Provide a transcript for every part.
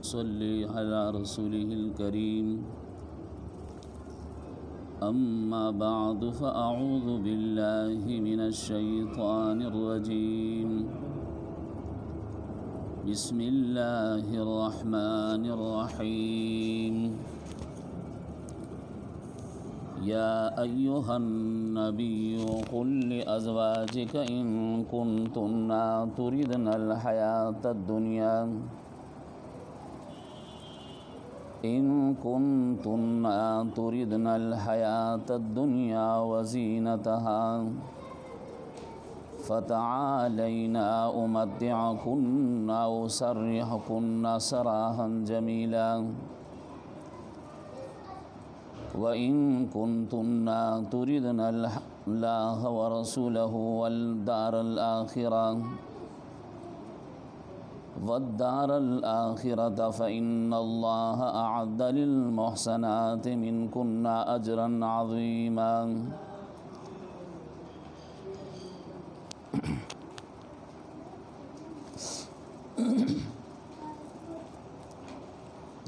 सल्ली अला रसूलिहिल करीम। अम्मा बअद फ़अऊज़ु बिल्लाहि मिनश शैतानिर रजीम। बिस्मिल्लाहिर रहमानिर रहीम। या अय्युहन नबिय्यु कुल लिअज़वाजिका इन कुन्तुन्ना तुरिदनल हयातद दुनिया व ज़ीनतहा फ़तआलैना उमत्तिअकुन्ना व उसर्रिहुकुन्ना सराहन जमीला व इन कुन्तुन्ना तुरिदनल्लाह व रसूलहु वल दारल आखिरत फ़इन्नल्लाह अअद्द लिल मुहसनाति मिनकुन्ना अजरन अज़ीमा।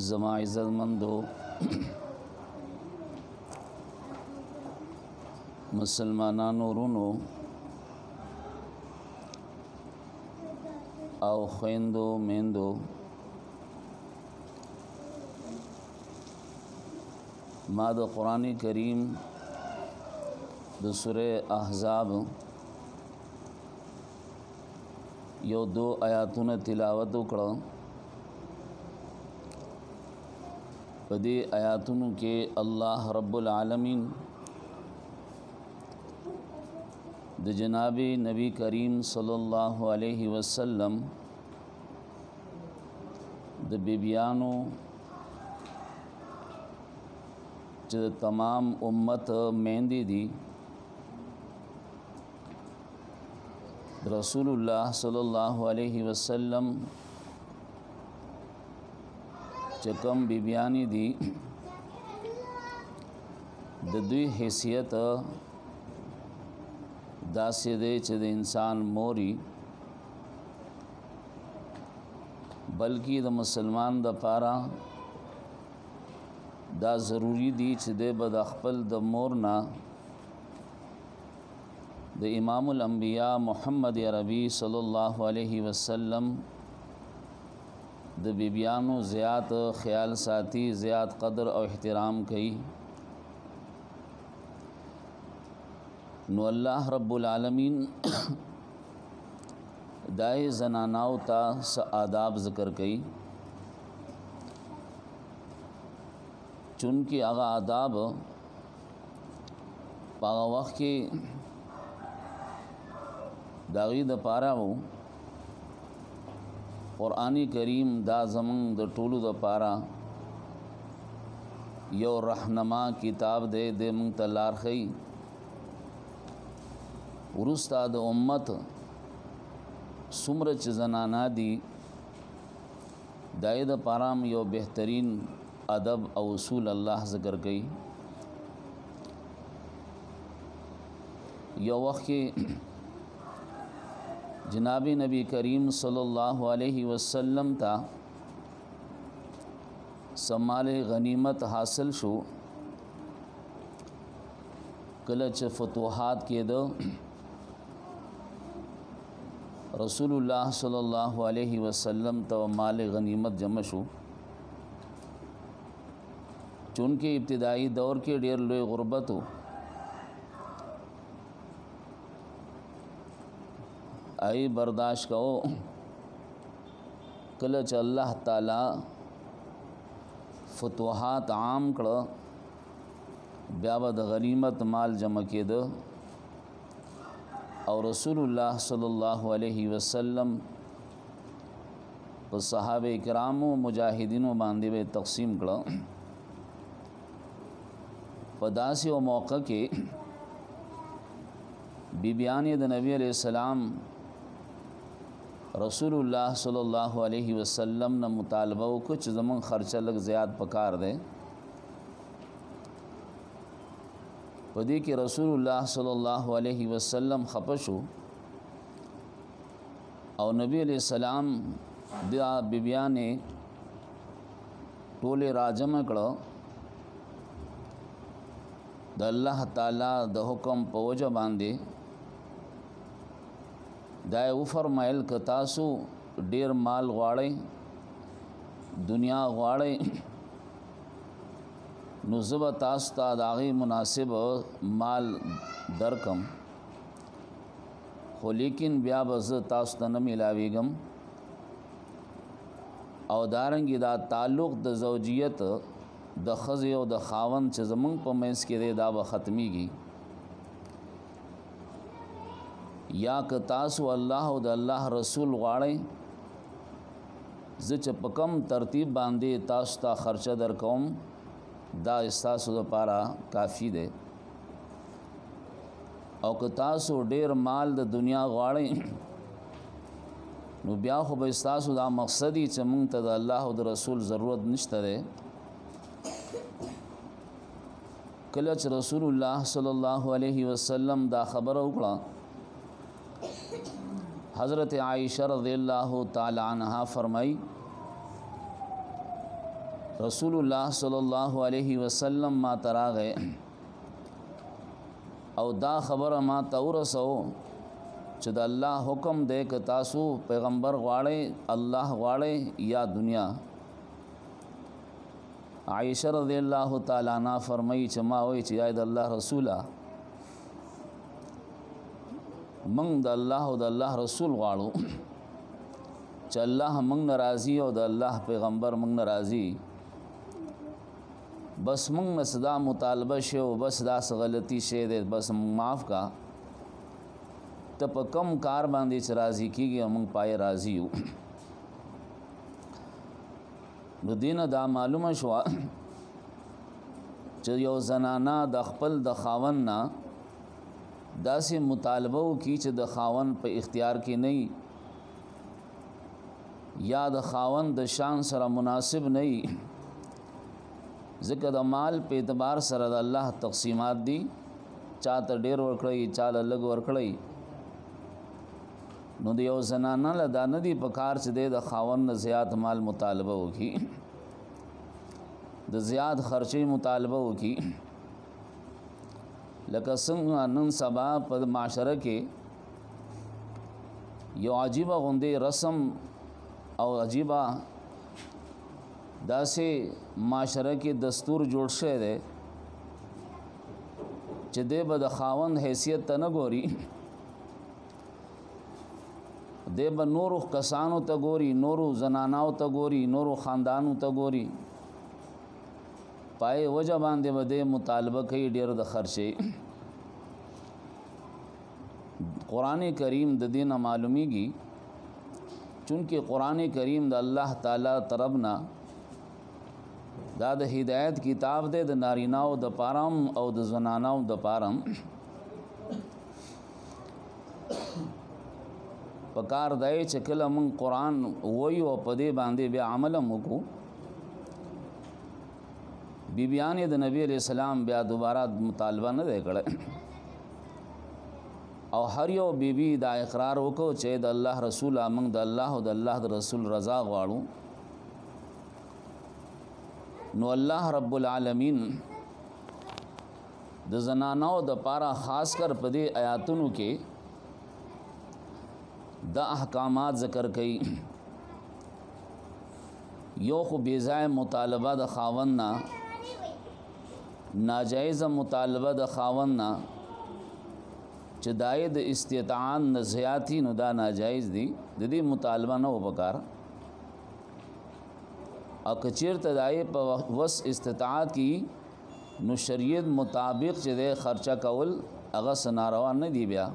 ज़मा इज़्ज़तमंदो मुसलमानानो रुनो और ख़ैंदो मेंदो माद क़ुरान करीम दूसरे अहज़ाब यो 2 आयातुन तिलावत उकड़ा। पदे आयातुन के अल्लाह रब्बुल आलमीन द जनाब नबी करीम सल्लल्लाहु अलैहि वसल्लम द बिबियानो च तमाम उम्मत मेहंदी दी रसूलुल्लाह सल्लल्लाहु अलैहि वसल्लम चकम बिबियानी दी द दुई हैसियत दासे दे च द इंसान मोरी बल्कि द मुसलमान द पारा दा ज़रूरी दी च दे बद अख़पल द मोरना द इमामुल अंबिया मुहम्मद अरबी सल्लल्लाहु अलैहि वसल्लम द बिबियानो ज़ियात ख़याल साथी ज़ियात क़दर और एहतराम कई। नो अल्लाह रब्बुल आलमीन दाए ज़नानाओ ता स आदाब ज़िक्र कई चूँकि आगा आदाब पागा वक्त के दागी द पारा हो क़ुरान करीम दा ज़मन द टोलू द पारा यो रहनमा किताब दे दे मंग तलार खई उरुस्ता द उम्मत सुमर च ज़नाना दी दाए द पाराम यो बेहतरीन अदब और उसूल अल्लाह ज़िक्र कई। यो वक्त के जनाब नबी करीम सल्लल्लाहु अलैहि वसल्लम ता समाल गनीमत हासिल शो कलच फतुहात के दो रसूलुल्लाह सल्लल्लाहु अलैहि वसल्लम तो माल गनीमत जमा शो चूँकि इब्तिदाई दौर के ढेर लोए गुरबत हो आई बर्दाश्त कहो कलच अल्लाह ताला फतुहात आम कड़ ब्याबद गनीमत माल जमा के दो और रसूलुल्लाह सल्लल्लाहु अलैहि वसल्लम तो सहाबे इकरामो मुजाहिदीनों बांधे वे तकसीम कड़ा पदासी व मौक़ा के बिबियान द नबी अलैहिस्सलाम रसूलुल्लाह सल्लल्लाहु अलैहि वसल्लम न मुतालबा कुछ ज़मन ख़र्चा लग ज़्यादा पकार दे पदी कि रसूलुल्लाह सल्लल्लाहु अलैहि वसल्लम खपशो और नबी अलैहिस्सलाम दिया बिबिया ने ټول راجم کړه د الله تعالی د حکم په وجه باندې دا و فرمایل ک تاسو ډیر مال غواړئ دنیا غواړئ نو زب تاسو ته د هغې مناسب مال درکم خو لیکن بیا به زه تاسو ته نه میلاویږم او دارنګې دا تعلق د زوجیت د ښځې او د خاوند چې زمونږ په منځ کې دی دا به ختمیږي یا که تاسو الله او د الله رسول غواړئ زه چې په کم ترتیب باندې تاسو ته خرچه درکوم دا ستاسو لپاره کافی دی او که تاسو ډیر مال د دنیا غواړئ نو بیا خو به ستاسو دا مقصدی چې مونږ ته د الله او د رسول ضرورت نشته دی کله چې رسول الله صلی الله علیه وسلم دا خبره وکړه حضرت عائشہ رضی اللہ تعالی عنہا فرمائی رسول اللہ صلی اللہ علیہ وسلم ما تراغے او دا خبر ما تورسو چې د الله حکم دے که تاسو پیغمبر غواړئ الله غواړئ یا دنیا عائشہ رضی اللہ تعالی عنہ فرمائی چې ما وی چې یا د الله رسوله منگ د الله او د الله رسول غواړو چې الله منگ ناراضي او د الله پیغمبر منگ ناراضي بس منگ صدا مطالبه شو بس دا غلطی شه دے بس معاف کا ته په کم کار باندې چې راضي کیږي منگ پای راضي یو نو دینه دا معلومه شو چې یو زنانا د خپل د خاوند نه داسې مطالبه وکړي چې د خاوند په اختیار کې نه یا د خاوند د شان سره مناسب نه ځکه د مال په اعتبار سره د الله تقسیمات دي چاته ډیر ورکړي چاله لږ ورکړي نو د یو زنانه له دا نه دي په کار چې د خاوند نه زیات مال مطالبه وکړي د زیات خرچې مطالبه وکړي لکه څنګه نن سبا په معاشره کې یو عجیبه غوندې رسم او عجیبه داسې معاشره کې دستور جوړ شوی دی چې دی به د خاوند حیثیت ته نه ګوري دی به نورو کسانو ته ګوري نورو زناناو ته ګوري نورو خاندانو ته ګوري پای وجه باندې به د مطالبه کوي ډیر د خرچې قرآن کریم د دینه معلومیږي چونکه قرآن کریم د الله تعالی طرفنا دا د هدایت کتاب دی د ناریناو د پارم او د زناناو د پارم پکار دی چې کله مونږ قرآن وایو او په دې باندې بیا عمل وکړو بیبیان د نبی علیہ السلام بیا دوباره مطالبه نه دی کړی او هر یو بیبی دا اقرار وکړو چې د الله رسول موږ د الله او د الله د رسول رضا غواړو نو الله رب العالمین د زنانو د پاره خاص کر په دې آیاتونو کې د احکامات ذکر کړي یو خو بیزای مطالبه د خاوند نه ناجایز مطالبه د خاوند نه چې دای د استطاعت نه زیاتی نو دا ناجایز دي د دې مطالبه نه وکړ او کچیرته دای په وس استطاعت کی نو شریعت مطابق چې د خرچه کول هغه سناروا نه دی بیا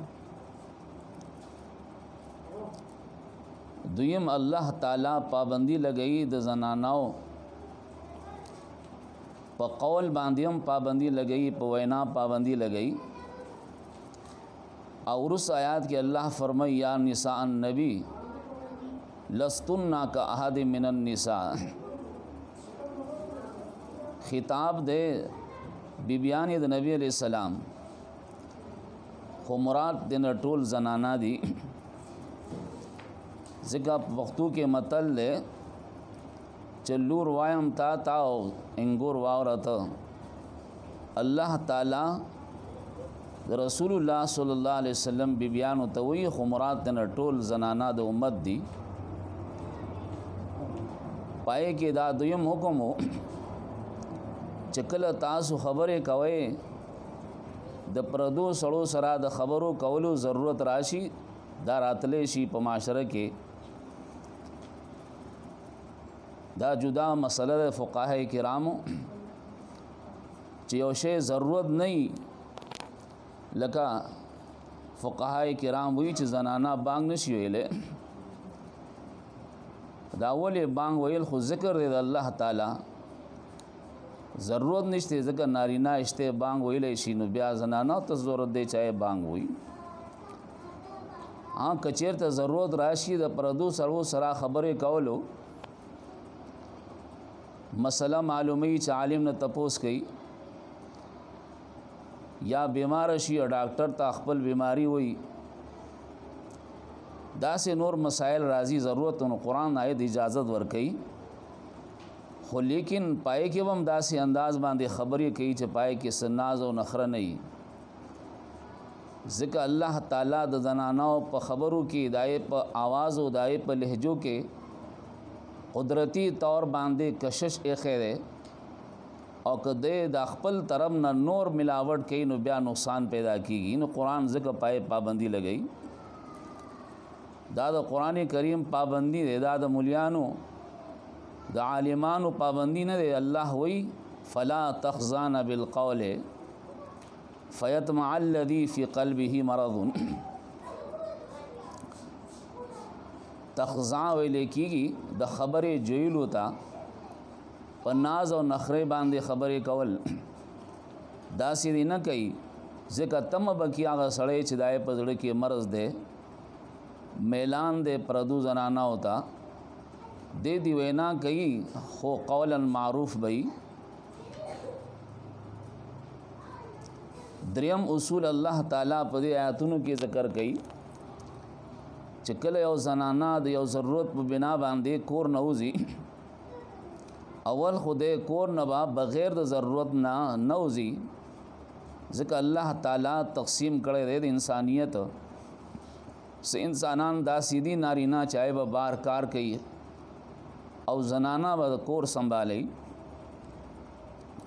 دویم الله تعالی پابندی لګئی د زناناو په قول باندې هم پابندی لګئی په وینا پابندی لګئی او رس آیات کې الله فرمای یا نساء النبی لستن کا احد من النساء خطاب دے بیبیان د نبی علیہ السلام خو مراد دین ټول زنانا دی ځکه په وختو کې متل دی چلور وایم تا او انګور واورته الله تعالی رسول الله صلی الله علیه وسلم بیبیانو ته وی خو مراد نه ټول زنانا د امت دي پای کې دا دویم حکم وو چې کله تاسو خبرې کوئ د پردو سړو سره د خبرو کولو ضرورت راشي دا راتلې شي په معاشره کې دا جدا مسله د فقهای کرامو چې یو شی ضرورت نه لکه فقهای کرام وی چې زنانا بانګ نشي ویلې دا ولې بانګ ویل خو ذکر دی د الله تعالی ضرورت نشته ځکه نارینه اشته بانګ ویلې شي نو بیا زنانا ته ضرورت دی چې بانګ وی کچیر ته ضرورت راشي د پردو سړو سره خبرې کولو مسله معلومی چې عالم نه تپوس کوي یا بیمار شي او ډاکټر ته خپل بیماری وي دا سه نور مسائل راځي ضرورت نو قران آیت اجازت ور کوي خو لیکن پای کې هم داسې انداز باندې خبرې کوي چې پای کې سناز او نخره نه وي ځکه الله تعالی د زنانو په خبرو کې دای په आवाज او دای په لهجو کې قدرتی طور باندې کشش اخیره او کده د خپل طرف نه نور ملاوت کوي نو بیا نقصان پیدا کیږي نو قران ځکه پای پابندي لګئی دا د قران کریم پابندي دی دا د مليانو د عالمانو پابندي نه دی الله وی فلا تخزان بالقول فيطمع الذي في قلبه مرض تخزا ویل کیږي د خبرې جویلو ته په ناز او نخره باندې خبرې کول دا سې نه کوي ځکه تم بکی هغه سړی چې دای په زړه کې مرض دی میلان دے پردو زنانا ہوتا دے دی وینا کئی خو قولا معروف بئی دریم اصول اللہ تعالیٰ پدی آیاتونو کی ذکر کئی چکل یو زنانا د یو ضرورت په بنا باندې کور نوزی اول خود کور نبا بغیر د ضرورت نه نوزی ځکه الله تعالی تقسیم کړی دی د انسانیت سے انسانان دا سیدھی نارینا چاہے با بار کار کئی او زنانا با کور سنبھالی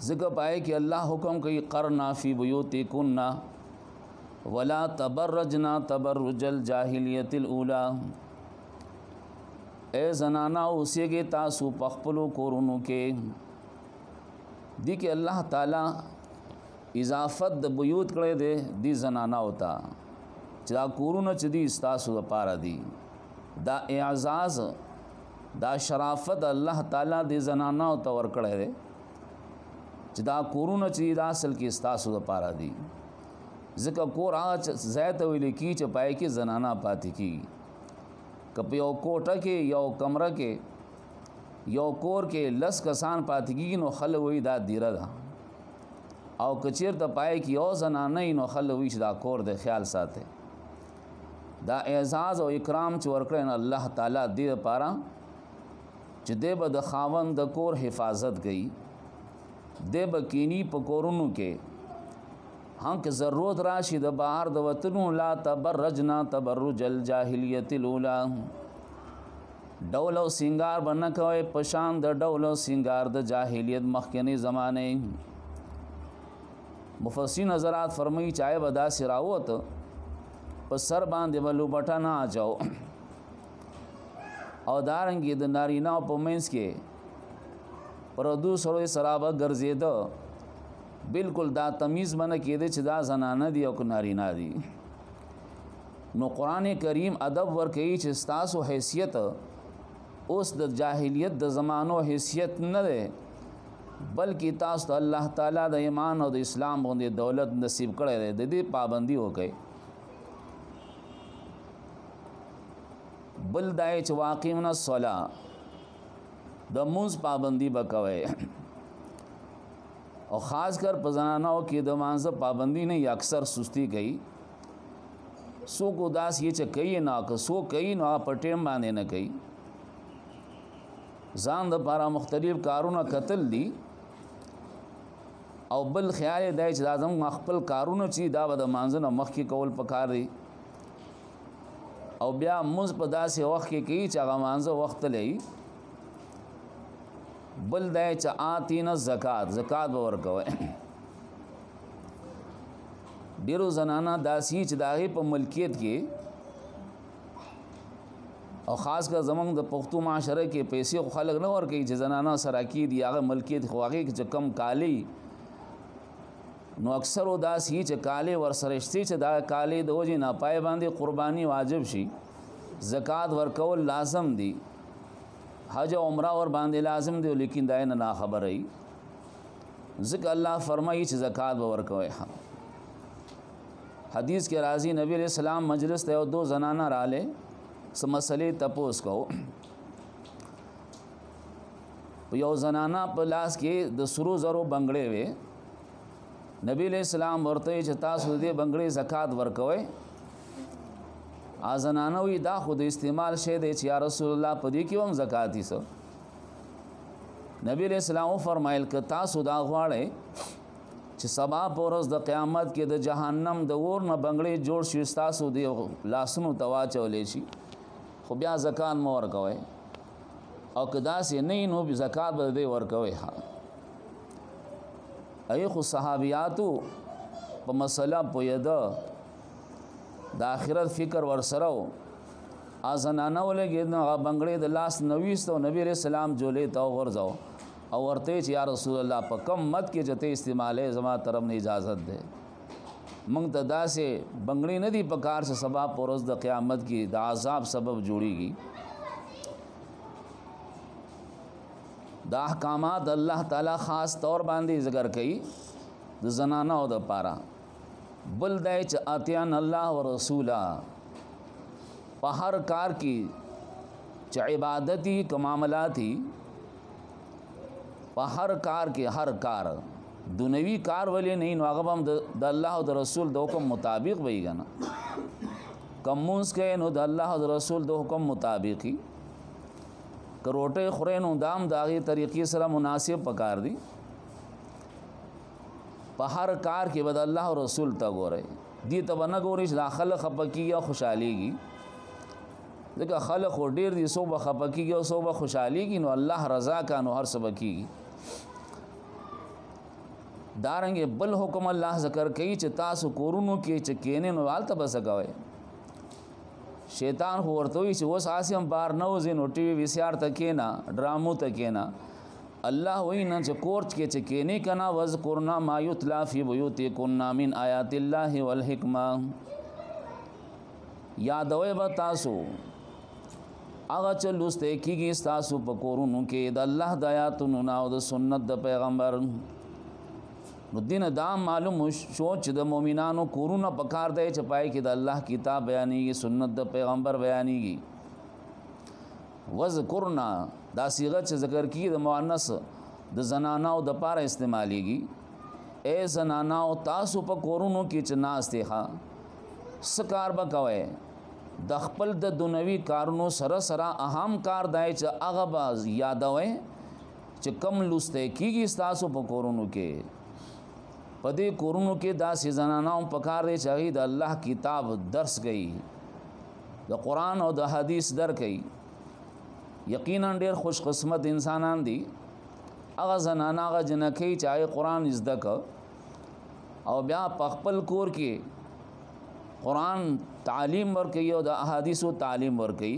ذکر پائے کہ اللہ حکم کئی قرنا فی بیوتکنا ولا تبرجنا تبرج الجاہلیت الاولا اے زنانا اسے کے تاسو پخپلو کورونو کے دی کہ اللہ تعالی اضافت د بیوت کړی دی دی زنانا ہوتا چې دا کورونه چې دي ستاسو لپاره دي دا اعزاز دا شرافت الله تعالی دې زنانو ته ورکړی دی چې دا کورونه چې دا اصل کې ستاسو لپاره دي ځکه کور هغه ځای ته ویل کی چې پای کې زنانا پاتې کیږي که په یو کوټه کې یو کمره کې یو کور کې لس کسان پاتې کیږي نو خلک وایي دا دیره ده او کچیر ته پای کې یو زنانه نو خلک وایي چې دا کور د خیال ساته دا اعزاز او اکرام چې ورکړي الله تعالی دې لپاره چې دې به د خاوند د کور حفاظت کوي دې به کینی په کورونو کې هم که ضرورت راشي د بهر د وطنو لا تبرجنا تبرج الجاهلیت الاولى ډول او سنگار بنه کوي پشان د ډول او سنگار د جاهلیت مخکنی زمانه مفسرین حضرات فرمایي چاہے بدا سراوت په سر باندې بلو بټا نه اچاو او دارنګي د نارینا په منځ کې پردو سره سرابه ګرځیدو بالکل دا تمیز باندې کېده چې دا زنانه دي او نارینا دي نو قران کریم ادب ور کوي چې تاسو حیثیت اوس د جاهلیت د زمانو حیثیت نه ده بلکې تاسو الله تعالی د ایمان او د اسلام باندې دولت نصیب کړی دی د دې پابندي وکړي بل دای چې واقعنا الصلاه د مونږ پابندي وکوي او خاص کر په زنانو کې د مانزه پابندي نه اکثر سستی کوي سو کو داس یہ چې کوي نه که سو کوي نو په ټیم باندې نه کوي ځان د پاره مختلف کارونه کتل دي او بل خیال دی چې لازم خپل کارونه چې دا به د مانځه نه مخکې کول پکار دي او بیا موږ په داسې وخت کې کوي چې هغه مانځه وخت لري بل دی چې آتین زکات به ورکوي ډیرو زنانه داسې چې د هغې په ملکیت کې او خاص کر زمونږ د پښتو معاشره کې پیسې خو خلک نه ورکوي چې زنانه سراکي دي هغه ملکیت خو هغې کې چې کم کالی نو اکثر داسې چې کالی ورسره شته چې دا کالی د وجې نه پای باندې قرباني واجب شي زکات ورکول لازم دي حج او عمره ور باندې لازم دی لیکن دا نه خبره ای ځکه الله فرمایي چې زکات به ورکوي حدیث کې راځي نبی علیہ السلام مجلس ته دو زنانه رااله سم مسلې تپوس کو یو زنانه په لاس کې د سرو زرو بنگړې وې نبی علیہ السلام ورته چې تاسو دې بنگړې زکات ورکوي زنانه وی دا خود استعمال شه دی چې یا رسول الله په دې کې هم زکات دي سو نبی علیہ السلام فرمایل ک تاسو دا غواړئ چې سبا پورز د قیامت کې د جهنم د اور نه بنگړې جوړ شي تاسو دی لاسونو توا چولې شي خو بیا زکات مو ورکوي او کدا سي نه نو زکات به دی ورکوي ای خو صحابياتو په مسله پویده د آخرت فکر ورسره ازنانه ولګي نو بنگړې د لاس نويست او نبی رسول الله جولې تا ورځاو او ورته چې یا رسول الله په کم مت کې جته استعماله زما طرف نه اجازت ده مونږ ته داسې بنگړې نه دی په کار څخه سبا پورز د قیامت کې د عذاب سبب جوړيږي دا احکامات الله تعالی خاص طور باندې ذکر کړي د زنانه او د پاره بل دای چې اتیان الله ورسولا په هر کار کې چې عبادتي کماملاتی په هر کار کې هر کار دنیوي کار ولې نه نو هغه هم د الله او د رسول د حکم مطابق ویږي نه کومونس کې نو د الله او د رسول د حکم مطابقي کروټه خورې نو دام داغي طریقې سره مناسب پکار دي په هر کار کې بد الله او رسول ته ګوري دي ته نه ګوري چې خلک خپکی یا خوشاليږي ځکه خلک ډیر دي صوبه خپکیږي او صوبه خوشاليږي نو الله رضا کا نو هر سبکیږي دارنګ بل حکم الله ذکر کوي چې تاسو کورونو کې چې کینې نو والته بس کوي شیطان ورته وي چې وس اسیم بار نو زین او ټي وي وی سي ار تکینا ډرامو تکینا الله وینا چې کورچ کې چې کینې کنا وذکرنا ما یتلا فی بیوتکم من آیات الله والحکمه یادوي به تاسو هغه چې لسته کیږي تاسو په کورونو کې د الله د آیاتونو او د سنت د پیغمبر نو دین دا معلوم شو چې د مؤمنانو کورونه پکار دی چې پای کې د الله کتاب بیانېږي سنت د پیغمبر بیانېږي وذکرنا دا صيغه چې ذکر کیږي د مؤنث د زنانو د پاره استعمالېږي اے زنانو تاسو په کورونو کې چې ناشته ښه سکار بکوي د خپل د دنیوي کارونو سره سره اهم کار دی چې هغه باز یادوي چې کم لسته کیږي تاسو په کورونو کې په دې کورونو کې دا زنانو په کار دی چې هغه د الله کتاب درس کوي د قران او د حدیث در کوي یقینا ډېر خوش قسمت انسانان دي هغه زنانه هغه جنکی چې قران زده ک او بیا په خپل کور کې قرآن تعلیم ورکي او د احادیثو تعلیم ورکي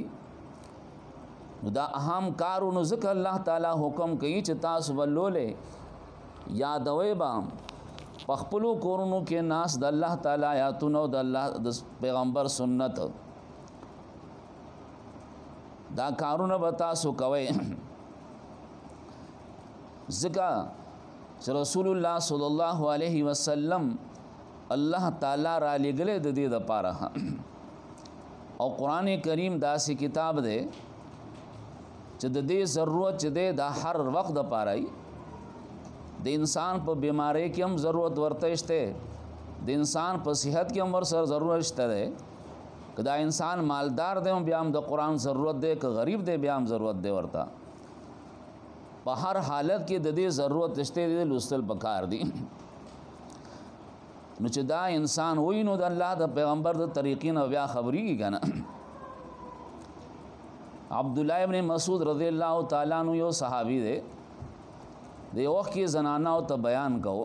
نو دا اهم کارونو ذکر الله تعالی حکم کوي چې تاسو ولولې یادوي با پخپلو کورونو کې ناس د الله تعالی آیاتونو د الله د پیغمبر سنت دا کارونه به تاسو کوي ذکر رسول الله صلی الله علیه وسلم الله تعالی را لګلې د دې د پاره او قران کریم داسې کتاب دی چې د دې ضرورت چې دی د هر وخت د پاره د انسان په بیماری کې هم ضرورت ورته شته د انسان په صحت کې هم ورسره ضرورت شته ده کدا انسان مالدار دی بیا هم د قران ضرورت دی که غریب دی بیا هم ضرورت دی ورته په هر حالت کې د دې ضرورت شته د لوستل پکار دي. نو چې دا انسان وای نو د الله د پیغمبر د طریقې نه بیا خبرېږي کنه. عبد الله ابن مسعود رضی الله تعالی عنہ یو صحابي دی، د یو وخت کې زنانه او ته بیان کو،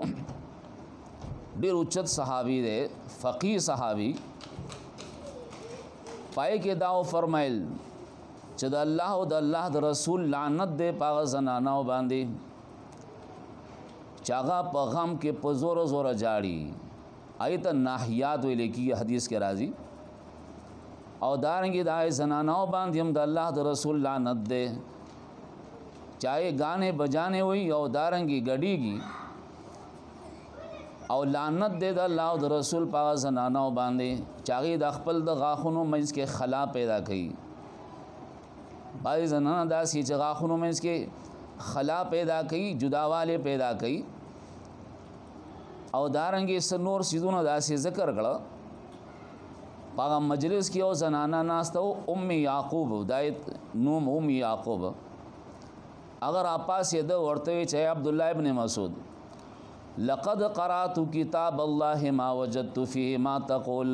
ډېر اوچت صحابي دی، فقيه صحابي. پای کې دا فرمایل چې د الله او د الله د رسول لعنت دی پاغه زنانه باندې چاغه په غم کې په زور زور جاړي. آیت ناحیات ویل کی حدیث کې راځي. او دارنګي دای زنانه باندې هم د الله د رسول لعنت دی، چاہے گانے بجانے ہوئی او دارنگی گڑیگی او لعنت دے دا اللہ او دا رسول پاک زناناو باندے چاہے دا خپل دا غاخونو منز کے خلا پیدا کئی. بعض زنانا دا سی چا غاخونو منز کے خلا پیدا کئی، جداوالے پیدا کئی. او دارنگی سنور سیدون دا سی ذکر کرا پاک مجلس کی او زنانا ناستاو ام یعقوب، دایت نوم ام یعقوب. اگر آپاس یہ دو ورطوی چاہے عبداللہ ابن مسعود لقد قرأت کتاب اللہ ما وجدت فیہ ما تقول،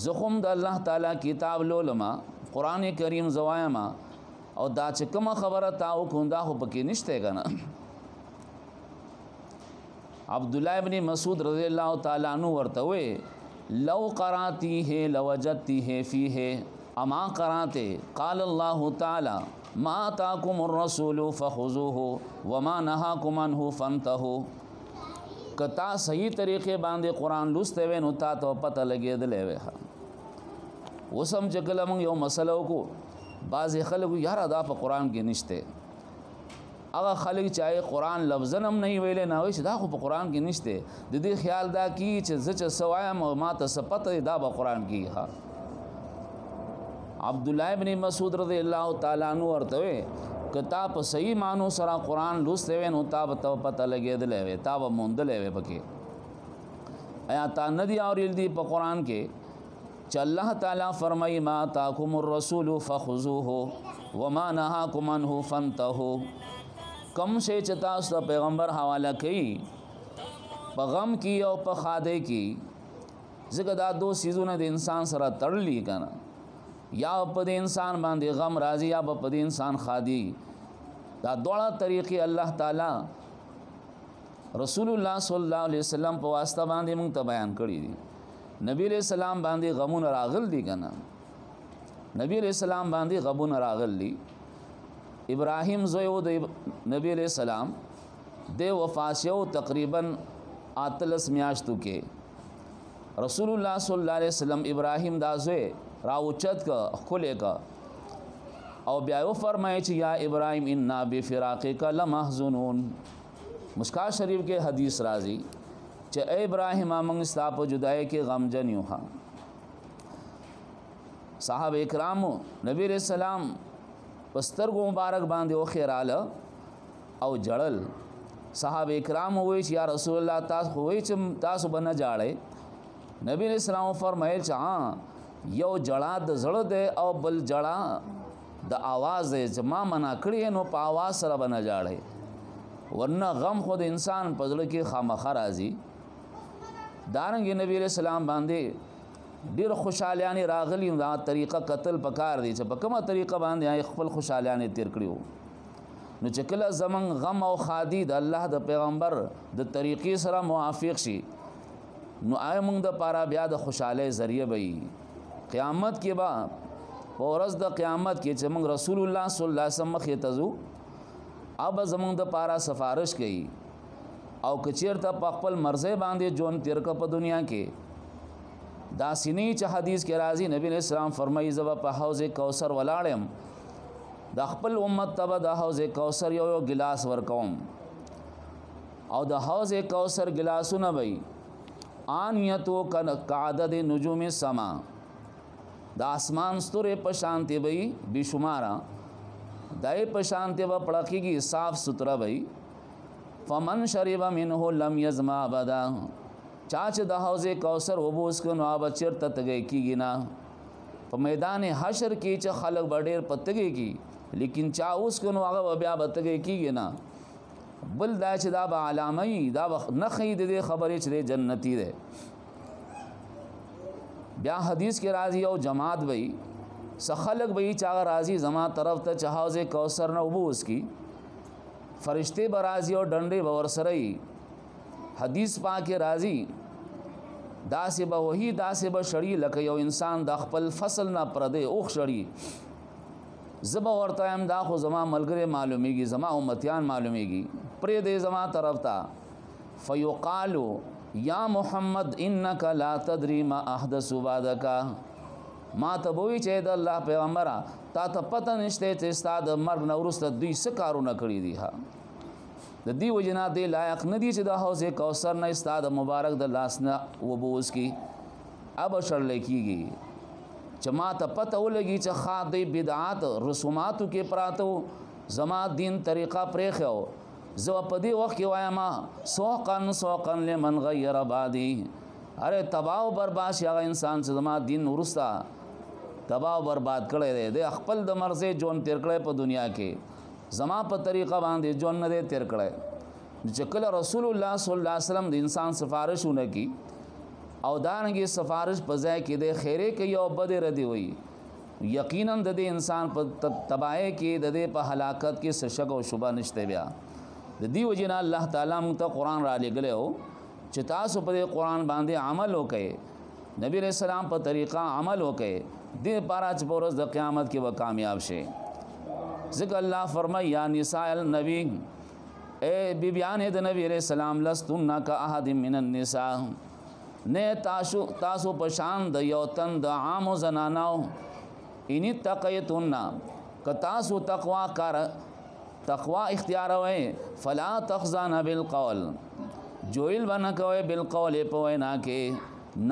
زخم دا اللہ تعالی کتاب لولما قرآن کریم زوائما او دا چکم خبرتاو کندا ہو پکی نشتے گنا. عبداللہ ابن مسعود رضی اللہ تعالی عنہ ورطوی لو قرأتی ہے لوجدتی ہے فیہ اما قرأتے قال اللہ تعالی ما آتاکم الرسول فخذوه وما نهاکم عنه فانتهوا. کتا صحیح طریقے باندې قرآن لستے وے نو تا تو پتہ لگے دلے وے. وسم چکل من یو مسئلہ کو بعض خلق یار ادا په قرآن کې نشته، هغه خلق چاہے قرآن لفظن هم نه ویلې نه وي چې دا خو په قرآن کې نشته، د دې خیال دا کی چې زچ سوایم ما ته سپته دا په قرآن کې ها. عبداللہ ابن مسعود رضی اللہ تعالی عنہ ورته کتا په صحیح معنو سره قرآن لوستې وې نو تا به پته لګېدلې وې، تا به موندلې وې پکې. آیا تا نه دي اورېدل دي په قرآن کې چې الله تعالی فرمایي ما آتاکم الرسول فخذوه وما نهاکم عنه فانتهوا. کم شی چې تاسو د پیغمبر حواله کوي په غم کې او په خاده کې، ځکه دا دو سیزونه د انسان سره تړلي کنه، یا په دې انسان باندې غم راځي یا په دې انسان خادي. دا دوړه طریقې الله تعالی رسول الله صلی الله علیه وسلم په واسطه باندې موږ ته بیان کړی دي. نبی علیہ السلام باندې غمونه راغل دي کنه، نبی علیہ السلام باندې غمونه راغل دي. ابراهیم زوی د نبی علیہ السلام د وفات شو تقریبا 8 میاشتو کې رسول الله صلی الله علیه وسلم ابراهیم دا زوی راوچت کا کھلے کا او بیا یو فرمائے چې یا ابراہیم انا بفراقک لمحزونون. مشکات شریف کے حدیث راضی چې اے ابراہیم موږ ستا په جدائی کې غمجن یو. ها صحابه کرام نبی علیہ السلام پسترګو مبارک باندې او خیراله او جړل. صحابه کرام وایي چې یا رسول الله تاسو وایي چې تاسو بنه جاړې. نبی علیہ السلام فرمایل چې ها یو جړه د زړه دی او بل جړه د आवाज دی چې ما منا کړی نو په आवाज سره بنه جاړې، ورنه غم خود انسان په زړه کې خامخا راځي. دارنګ نبی علیہ السلام باندې ډیر خوشالیانه راغلی دا طریقه قتل پکار دی چې په کومه طریقه باندې خپل خوشالیانه تیر کړیو. نو چې کله زمون غم او خادي د الله د پیغمبر د طریقې سره موافق شي نو آی موږ د پاره بیا د خوشاله ذریعہ وي. قیامت کې با ورځ د قیامت کې چې موږ رسول الله صلی الله علیه وسلم مخې ته ځو اب زمونږ د پاره سفارش کوي او کچیرته په خپل مرزه باندې جون تیر کا په دنیا کې دا سینې چې حدیث کې راځي نبی علیہ السلام فرمایي زبا په حوض کوثر ولاړم د خپل امت ته د حوض کوثر یو ګلاس ورکوم او د حوض کوثر ګلاسونه وي آنیتو کعدد نجوم السما د اسمان ستوري په شانتي وي بشمارا دای په شانتي و پړکیږي صاف سترا وي. فمن شرب منه لم يظما ابدا، چاچ د حوض کوثر وبوس کو نو اب چرته تګي کیږي نه. په میدان حشر کې چې خلق ډېر پتګي کی لیکن چا اوس کو نو هغه بیا بتګي کیږي نه. بل دا چې دا به علامه دا نخې د خبرې چې جنتی ده. بیا حدیث کې راځي او جماعت وي سخلق وي چا راځي زما طرف ته چهاوزه کوثر نه وبوس کی فرشتے برازی اور ڈنڈے باور سرئی. حدیث پاک راضی دا سے با وہی دا سے با شڑی لکه یو انسان د خپل فصل نه پردے اوخ شڑی زبا ورته هم دا خو زما ملګری معلومیږي زما امتیان معلومیږي پرې دې زما طرف تا فیقال یا محمد انک لا تدری ما احدث بعدک. ما ته وی چې د الله پیغمبره تا ته پته نشته چې استاد مرګ نه ورسته دوی څه کارونه کړی دي. ها د دې وجنا دی لایق نه دي چې د حوض کوثر نه استاد مبارک د لاس نه وبوس کی اب شړل کیږي. چې ما ته پته ولګي چې خا د بدعات رسوماتو کې پراتو زما دین طریقه پرې خو زه په دې وخت کې وایم سوقن لمن غیر بعدی. اره تباہ و برباد شي هغه انسان چې زما دین ورستا تباہ و برباد کړی دی د خپل د مرزه جون تیر کړی په دنیا کې زما په طریقه باندې جون نه تیر کړی. چې کله رسول الله صلی الله علیه وسلم د انسان سفارشونه کی او دانګي سفارش په ځای کې د خیره کې یو بد ردی وي یقینا د دې انسان په تباہی کې د دې په هلاکت کې څه شک او شبهه نشته. بیا د دې وجنا الله تعالی موږ ته قران را لګلو چې تاسو په قرآن باندې عمل وکړئ نبی رسول الله په طریقه عمل وکړئ دې پاره چې ورځ د قیامت کې به کامیاب شي. ذکر الله فرمای یا نساء النبی اے بیبیان د نبی رسول الله لستن کا احد من النساء نه تاسو په شان د یو تن د عام زنانو ان تقیتن ک تاسو تقوا اختیار وای فلا تخزان بالقول جویل بنا کوي بالقول په وینا کې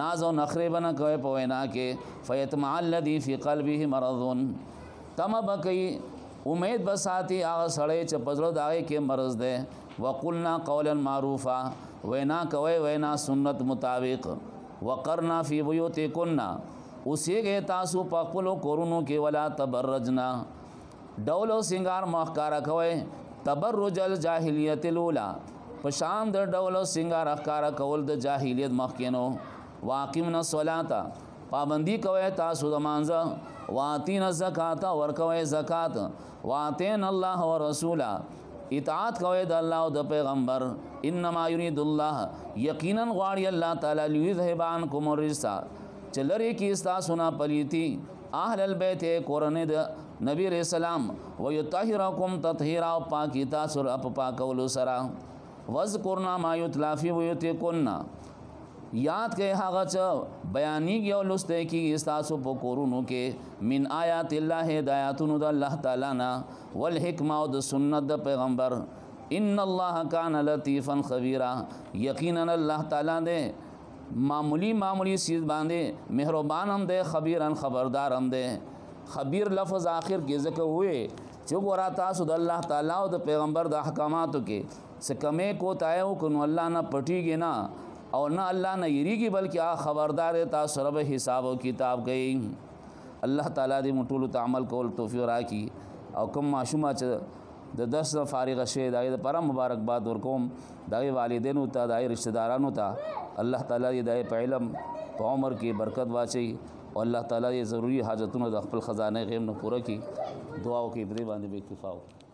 ناز او نخره بنا کوي په وینا کې فیتمع الذی فی قلبه مرض تم بکی امید بساتی هغه سړی چې پزړه داغه کې مرض ده. وقلنا قولا معروفا وینا کوي وینا سنت مطابق. وقرنا فی بیوتکن اوسېږئ تاسو په خپلو کورونو کې ولا تبرجنا ډول او سنگار مخکارا کوي تبرج الجاهلیت الاولى پشان د ډول او سنگار اخکارا کول د جاهلیت مخکینو. واقیمنا الصلاة پابندی کوي تاسو د مانځه واتین الزکات ورکوي زکات واتین الله ورسولا اطاعت کوي د الله او د پیغمبر. انما یرید الله یقینا غواړي الله تعالی لیذهب عنکم الرجس چلری کی تاسو نه پلیتی اهل البیت قرن د نبی رسول الله ويطهرکم تطهیرا پاکی تاسو اپ پاکولو سرا. وذکرنا ما یتلا فی بیوتکن یاد کې هغه چې بیانېږي او لسته کې تاسو په کورونو کې من آیات الله هدایتونو د الله تعالی نه والحکمه او د سنت د پیغمبر. ان الله کان لطیفا خبیرا یقینا الله تعالی دې معمولی چیز باندې مهربان هم دې خبیرن خبردار هم دې. خبیر لفظ آخر کې ذکر ہوئے چې ګورا تاسو د الله تعالی او د پیغمبر د احکاماتو کې سکمې کو تایو کنو الله نه پټیږي نه او نه الله نه یریږي بلکې خبردار تاسو رب حساب او کتاب کوي. الله تعالی دې مټول ته عمل کول توفیق راکړي او کوم معشومه چې د درس فارغ شه دغه لپاره مبارکباد ورکوم دغه والدینو ته دغه رشتہ دارانو ته الله تعالی دې په علم په عمر کې برکت واچي او الله تعالی ضروری حاجتونو د خپل خزانه غیب نه پوره کړي. دعا وکړئ پرې باندې به اکتفا وکړو.